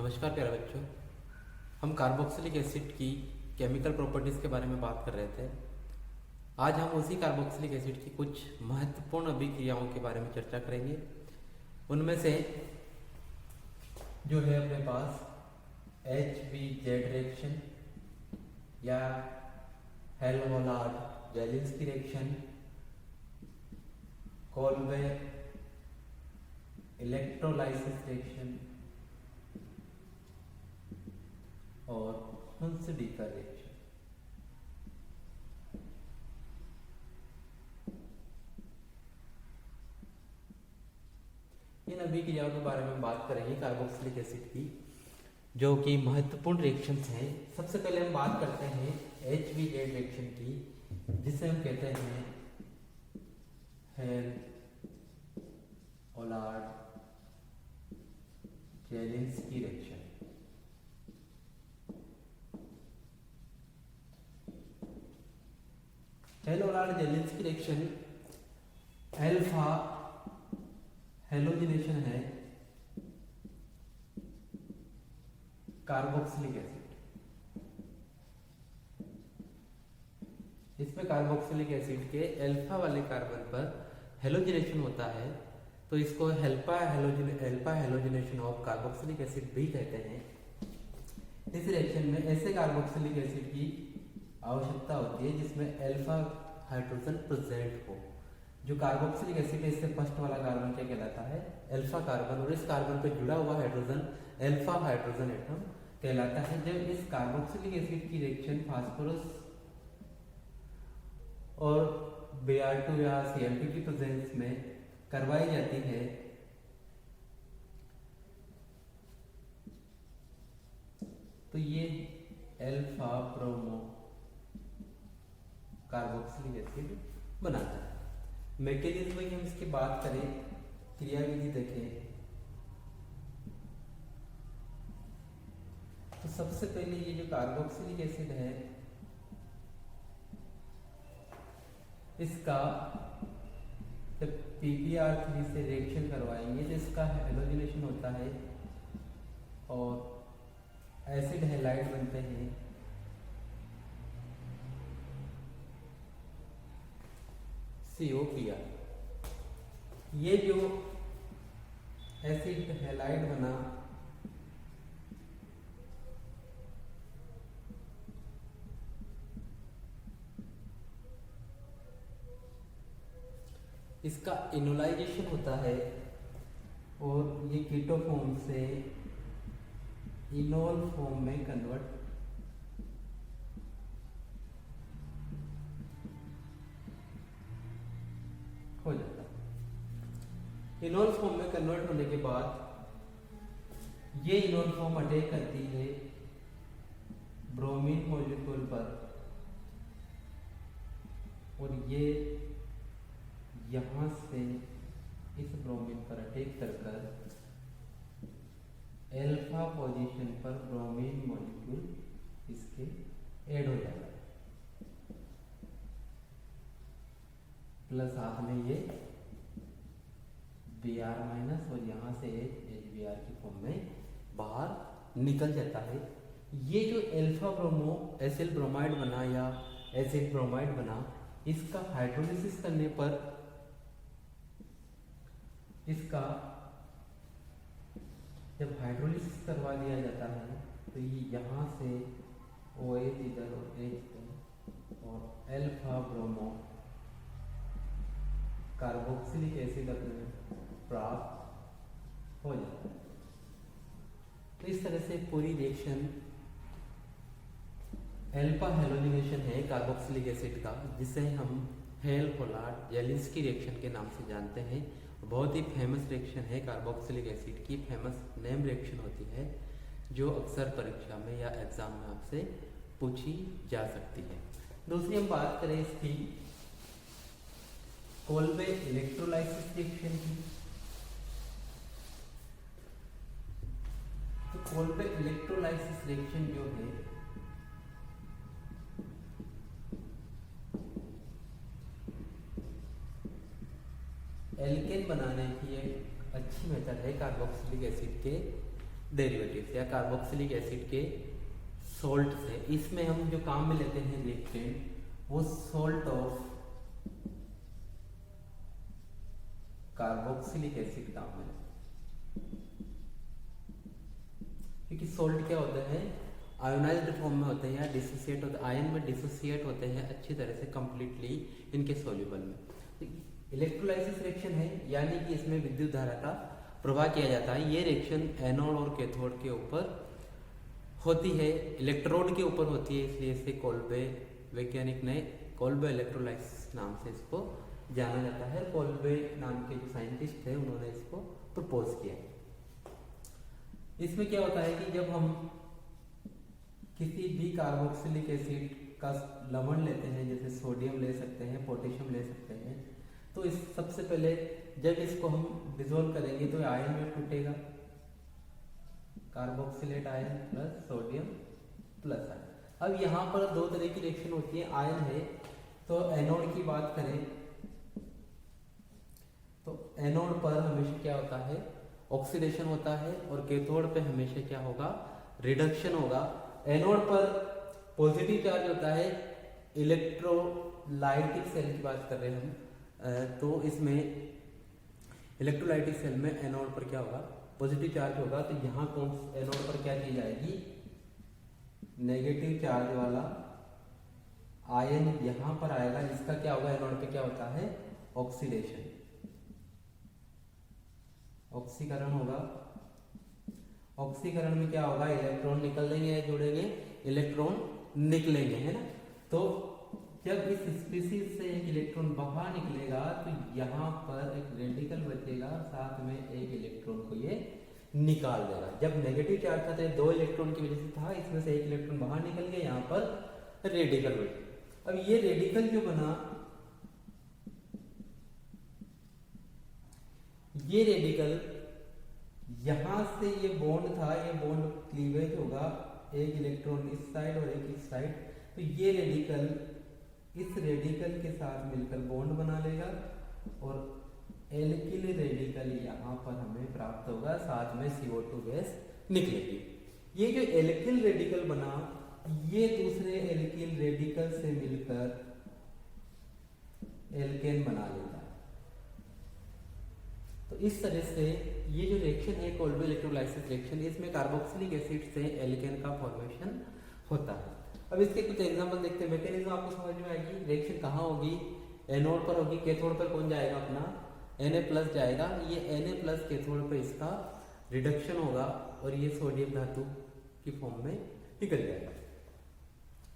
नमस्कार प्यारे बच्चों। हम कार्बोक्सिलिक एसिड की केमिकल प्रॉपर्टीज़ के बारे में बात कर रहे थे। आज हम उसी कार्बोक्सिलिक एसिड की कुछ महत्वपूर्ण अभिक्रियाओं के बारे में चर्चा करेंगे। उनमें से जो है अपने पास HBZ रिएक्शन या हेल्होलार्ड-जेलिंस्की रिएक्शन, कोलबे इलेक्ट्रोलाइसिस रिएक्शन और हुंसडी का रिएक्शन। इन अभिक्रियाओं के बारे में बात करेंगे कार्बोक्सिलिक एसिड की, जो कि महत्वपूर्ण रिएक्शंस हैं। सबसे पहले हम बात करते हैं HBZ रिएक्शन की, जिसे हम कहते हैं हेल्होलार्ड-जेलिंस्की रिएक्शन। हेल्होलार्ड-जेलिंस्की रिएक्शन अल्फा हेलोजिनेशन है कार्बोक्सिलिक एसिड। इसमें कार्बोक्सिलिक एसिड के अल्फा वाले कार्बन पर हेलोजिनेशन होता है, तो इसको alpha halogenation of carboxylic acid भी कहते हैं। इस रिएक्शन में ऐसे कार्बोक्सिलिक एसिड की आवश्यकता होती है जिसमें अल्फा हाइड्रोजन प्रेजेंट हो। जो कार्बोक्सिलिक एसिड है, इससे फर्स्ट वाला कार्बन क्या कहलाता है? अल्फा कार्बन, और इस कार्बन पे जुड़ा हुआ हाइड्रोजन अल्फा हाइड्रोजन एटम कहलाता है। जब इस कार्बोक्सिलिक एसिड की रिएक्शन फास्फोरस और Br2 या Cl2 की प्रेजेंस में करवाई जाती है, तो ये अल्फा ब्रोमो कार्बोक्सिलिक एसिड बनाता है। मैकेनिज्म की हम इसकी बात करें, क्रियाविधि देखें, तो सबसे पहले ये जो कार्बोक्सिलिक एसिड है, इसका जब PbR3 से रिएक्शन करवाएंगे तो इसका हेलोजिनेशन होता है और एसिड हैलाइड बनते हैं। COPr। ये जो एसिड हैलाइड बना, इसका इनोलाइजेशन होता है और ये कीटो फॉर्म से इनोल फॉर्म में कन्वर्ट हो जाता है। इनोल फॉर्म में कन्वर्ट होने के बाद ये इनोल फॉर्म अटैक करती है ब्रोमीन मॉलिक्यूल पर, और ये यहां से इस ब्रोमीन पर अटैक कर अल्फा पोजीशन पर ब्रोमीन मॉलिक्यूल इसके ऐड हो जाता है, प्लस साथ में ये Br- और यहाँ से HBr की फॉर्म में बाहर निकल जाता है। ये जो अल्फा ब्रोमो एसिल ब्रोमाइड बना या एसिड ब्रोमाइड बना, इसका हाइड्रोलिसिस करने पर इसका जब हाइड्रोलिसिस करवा दिया जाता है तो ये यहाँ से OH इधर और H इधर और अल्फा ब्रोमो कार्बोक्सिलिक एसिड अपने प्राप्त हो जाता है। तो इस तरह से पूरी रिएक्शन अल्फा हेलोजिनेशन है कार्बोक्सिलिक एसिड का, जिसे हम हेल्होलार्ड-जेलिंस्की रिएक्शन के नाम से जानते हैं। बहुत ही फेमस रिएक्शन है कार्बोक्सिलिक एसिड की, फेमस नेम रिएक्शन होती है, जो अक्सर परीक्षा में या एग्जाम में आपसे पूछी जा सकती है। दूसरी हम बात करें इसकी कोलबे इलेक्ट्रोलाइसिस रिएक्शन की, तो कोलबे इलेक्ट्रोलाइसिस रिएक्शन जो है एल्केन बनाने की एक अच्छी मेथड है कार्बोक्सिलिक एसिड के डेरिवेटिव्स या कार्बोक्सिलिक एसिड के सॉल्ट से। इसमें हम जो काम में लेते हैं रिएक्टेंट वो सॉल्ट ऑफ कार्बोक्सिलिक एसिड काम में, क्योंकि सॉल्ट क्या होता है, आयोनाइज्ड फॉर्म में होते हैं या डिसोसिएट होते, आयन में डिसोसिएट होते हैं अच्छी तरह से कंप्लीटली इनके सॉल्युबल में। तो इलेक्ट्रोलाइसिस रिएक्शन है, यानी कि इसमें विद्युत धारा का प्रवाह किया जाता है। ये रिएक्शन एनोड और कैथोड के ऊपर होती है, इलेक्ट्रोड के ऊपर होती है, इसलिए इसे कोल्बे वैज्ञानिक ने कोल्बे इलेक्ट्रोलाइसिस नाम से इसको जाना जाता है। कोल्बे नाम के जो साइंटिस्ट थे उन्होंने इसको प्रपोज किया। इसमें क्या होता है कि जब हम किसी भी कार्बोक्सिलिक एसिड का लवण लेते हैं, जैसे सोडियम ले सकते हैं, पोटेशियम ले सकते हैं, तो इस सबसे पहले जब इसको हम डिसॉल्व करेंगे तो आयन में टूटेगा, carboxylate ion plus sodium plus ion. अब यहाँ पर दो तरह की रिएक्शन होती है, आयन है, तो एनोड की बात करें तो एनोड पर हमेशा क्या होता है, ऑक्सीडेशन होता है, और कैथोड पे हमेशा क्या होगा, रिडक्शन होगा। एनोड पर पॉजिटिव चार्ज होता है, इलेक्ट्रोलाइटिक सेल की बात कर रहे हैं हम, तो इसमें इलेक्ट्रोलाइटिक सेल में एनोड पर क्या होगा, पॉजिटिव चार्ज होगा। तो यहाँ कौन एनोड पर क्या की जाएगी, नेगेटिव चार्ज वाला आयन यहाँ पर आएगा, इसका क्या होगा, एनोड पे क्या होता है, ऑक्सीडेशन, ऑक्सीकरण होगा। ऑक्सीकरण में क्या होगा, इलेक्ट्रॉन निकलेंगे या जुड़ेंगे, इलेक्ट्रॉन निकलेंगे, है ना। तो जब इस स्पीसीज से एक इलेक्ट्रॉन बाहर निकलेगा तो यहाँ पर एक रेडिकल बचेगा, साथ में एक इलेक्ट्रॉन को ये निकाल देगा। जब नेगेटिव चार्ज था तो दो इलेक्ट्रॉन की वजह से था, इसमें से एक इलेक्ट्रॉन बाहर निकल गया, यहाँ पर रेडिकल बना। अब ये रेडिकल जो बना, ये रेडिकल यहां से ये बॉन्ड था, ये बॉन्ड क्लीवेज होगा, एक इलेक्ट्रॉन इस साइड और एक इस साइड, तो ये रेडिकल इस रेडिकल के साथ मिलकर बॉन्ड बना लेगा और एल्किल रेडिकल यहाँ पर हमें प्राप्त होगा, साथ में CO2 गैस निकलेगी। ये जो एल्किल रेडिकल बना, ये दूसरे एल्किल रेडिकल से मिलकर एल्केन बना लेता है। तो इस तरह से ये जो रिएक्शन है कोल्बे इलेक्ट्रोलाइसिस रिएक्शन, इसमें कार्बोक्सिलिक एसिड से एल्केन का फॉर्मेशन होता है। अब इसके कुछ एग्जांपल देखते हैं, मैकेनिज्म आपको समझ में आएगी। रिएक्शन कहाँ होगी, एनोड पर होगी, कैथोड पर कौन जाएगा, अपना Na+ जाएगा। ये Na+ कैथोड पर इसका रिडक्शन होगा और ये सोडियम धातु की फॉर्म में निकल जाएगा,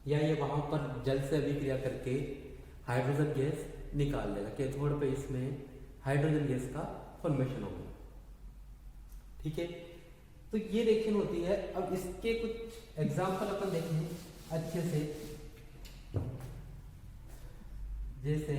या ये वहां पर जल से अभिक्रिया करके हाइड्रोजन गैस निकाल देगा। कैथोड पे इसमें हाइड्रोजन गैस का फॉर्मेशन होगा, ठीक है। तो ये रिएक्शन होती है। अब इसके कुछ एग्जांपल अपन देखें अच्छे से, जैसे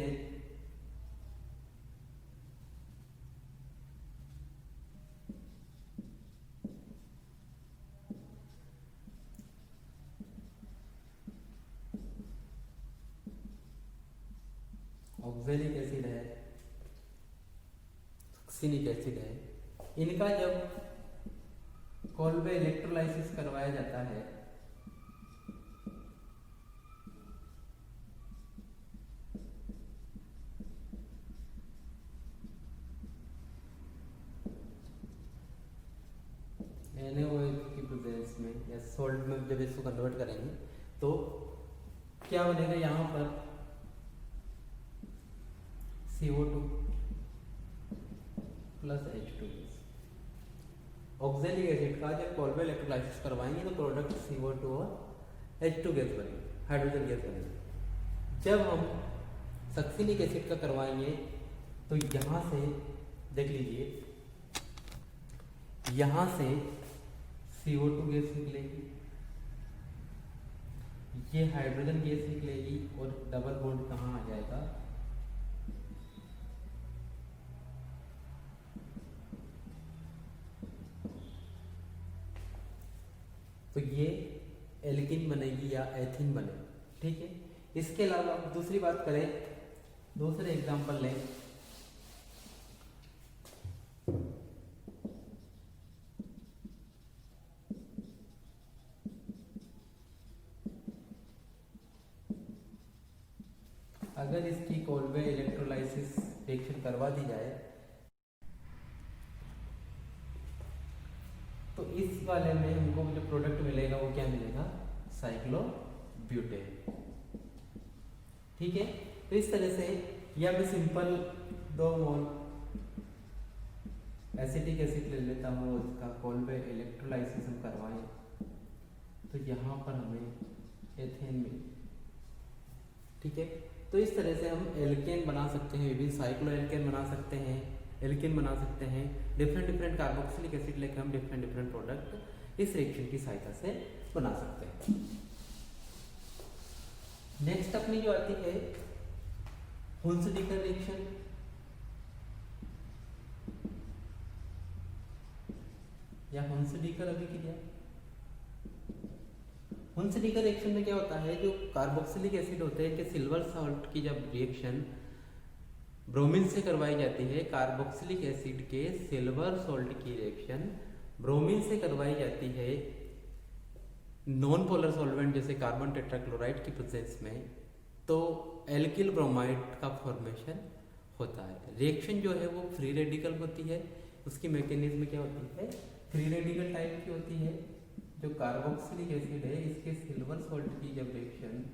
ऑक्सैलिक एसिड है, सक्सिनिक एसिड है, इनका जब कोल्बे इलेक्ट्रोलाइसिस करवाया जाता है NaOH की प्रेजेंस में या सोल्ट में, जब इसको कन्वर्ट करेंगे तो क्या बनेगा, यहाँ पर CO2 plus H2 gas. Oxalic acid का जब कोल्बे इलेक्ट्रोलाइसिस करवाएंगे तो प्रोडक्ट CO2 और H2 गैस बनेगी, हाइड्रोजन गैस बनेगी। जब हम सक्सिनिक एसिड का करवाएंगे तो यहाँ से देख लीजिए, यहाँ से CO2 गैस निकलेगी, ये हाइड्रोजन गैस निकलेगी और डबल बॉन्ड कहाँ आ जाएगा, तो ये एल्किन बनेगी या एथिन बनेगी, ठीक है। इसके अलावा दूसरी बात करें, दूसरे एग्जांपल लें, अगर इसकी कोलवे इलेक्ट्रोलाइसिस रिएक्शन करवा दी जाए तो इस वाले में हमको जो प्रोडक्ट मिलेगा वो क्या मिलेगा, साइक्लोब्यूटेन। ठीक है, तो इस तरह से या मैं सिंपल 2 मोल एसिटिक एसिड ले लेता हूँ, उसका कोलवे इलेक्ट्रोलाइसिस हम करवाएं तो यहाँ पर हमें एथेन मिले। ठीक है, तो इस तरह से हम एल्केन बना सकते हैं, विभिन्न साइक्लो एल्केन बना सकते हैं, एल्केन बना सकते हैं। डिफरेंट कार्बोक्सिलिक एसिड लेकर हम डिफरेंट प्रोडक्ट इस रिएक्शन की सहायता से बना सकते हैं। नेक्स्ट अपनी जो आती है हुंसडीकर रिएक्शन। या हुंसडीकर अभिक्रिया। हुंसडीकर रिएक्शन में क्या होता है, जो कार्बोक्सिलिक एसिड होते हैं कि सिल्वर सॉल्ट की जब रिएक्शन ब्रोमीन से करवाई जाती है, कार्बोक्सिलिक एसिड के सिल्वर सॉल्ट की रिएक्शन ब्रोमीन से करवाई जाती है नॉन पोलर सॉल्वेंट जैसे कार्बन टेट्राक्लोराइड की प्रेजेंस में, तो एल्किल ब्रोमाइड का फॉर्मेशन होता है। रिएक्शन जो है वो फ्री रेडिकल होती है। उसकी मैकेनिज्म क्या होती है, फ्री रेडिकल टाइप की होती है। जो कार्बोक्सिलिक एसिड है इसके सिल्वर सॉल्ट की जब रिएक्शन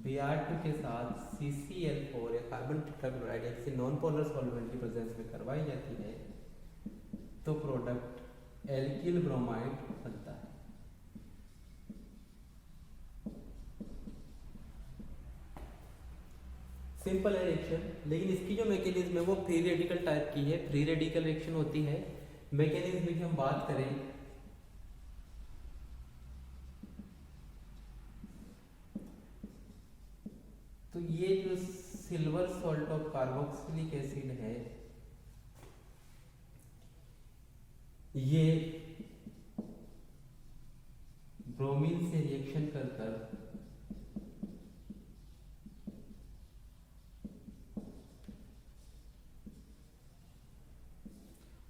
Br2 के साथ CCl4 या कार्बन टेट्राक्लोराइड जैसे नॉन पोलर सॉल्वेंट की प्रेजेंस में करवाई जाती है तो प्रोडक्ट एल्किल ब्रोमाइड बनता है। सिंपल है रिएक्शन, लेकिन इसकी जो मैकेनिज्म है वो फ्री रेडिकल टाइप की है, फ्री रेडिकल रिएक्शन होती है। मैकेनिज्म की हम बात करें तो ये जो silver salt of carboxylic acid है ये ब्रोमीन से रिएक्शन कर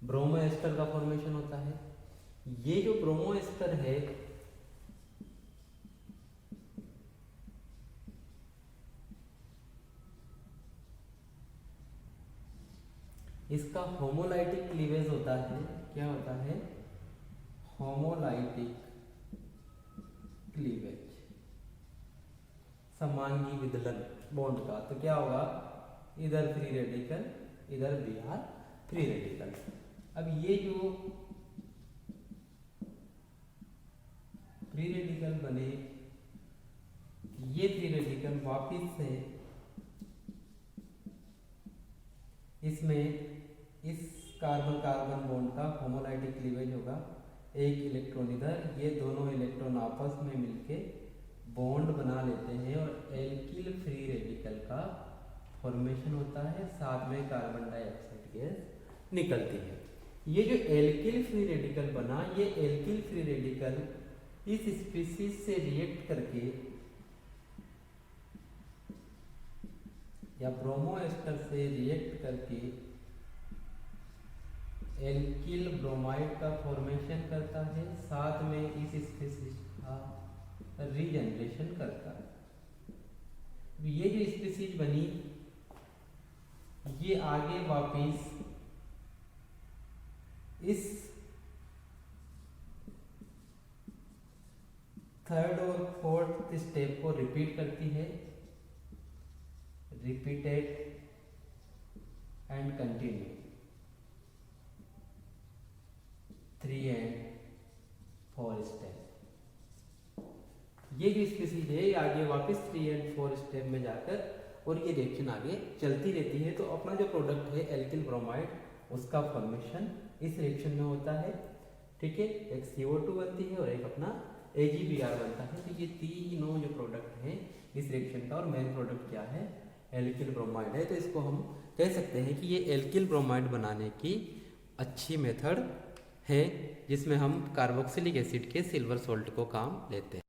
ब्रोमो एस्टर का फॉर्मेशन होता है। ये जो ब्रोमो एस्टर है इसका होमोलाइटिक क्लीवेज होता है। क्या होता है, होमोलाइटिक क्लीवेज, समांगी विदलन बॉन्ड का। तो क्या होगा, इधर फ्री रेडिकल इधर Br फ्री रेडिकल। अब ये जो फ्री रेडिकल बने ये फ्री रेडिकल वापिस से इसमें इस कार्बन कार्बन बॉन्ड का होमोलाइटिक क्लीवेज होगा। एक इलेक्ट्रॉन इधर, ये दोनों इलेक्ट्रॉन आपस में मिलके बॉन्ड बना लेते हैं और एल्किल फ्री रेडिकल का फॉर्मेशन होता है, साथ में कार्बन डाइऑक्साइड गैस निकलती है। ये जो एल्किल फ्री रेडिकल बना, ये एल्किल फ्री रेडिकल इस स्पीशीज से रिएक्ट करके या ब्रोमो एस्टर से रिएक्ट करके एल्किल ब्रोमाइड का फॉर्मेशन करता है, साथ में इस स्पीशीज का रीजनरेशन करता है। ये जो स्पीशीज बनी ये आगे वापिस इस थर्ड और फोर्थ स्टेप को रिपीट करती है, repeated and continue 3 and 4 step. ये जो स्पीशीज है आगे वापस 3 and 4 स्टेप में जाकर और ये रिएक्शन आगे चलती रहती है। तो अपना जो प्रोडक्ट है एल्किल ब्रोमाइड उसका फॉर्मेशन इस रिएक्शन में होता है। ठीक है, एक CO2 बनती है और एक अपना AgBr बनता है। तो ये तीनों जो प्रोडक्ट हैं इस रिएक्शन का, और मेन प्रोडक्ट क्या है, एल्किल ब्रोमाइड है। तो इसको हम कह सकते हैं कि ये एल्किल ब्रोमाइड बनाने की अच्छी मेथड है जिसमें हम कार्बोक्सिलिक एसिड के सिल्वर सॉल्ट को काम लेते हैं।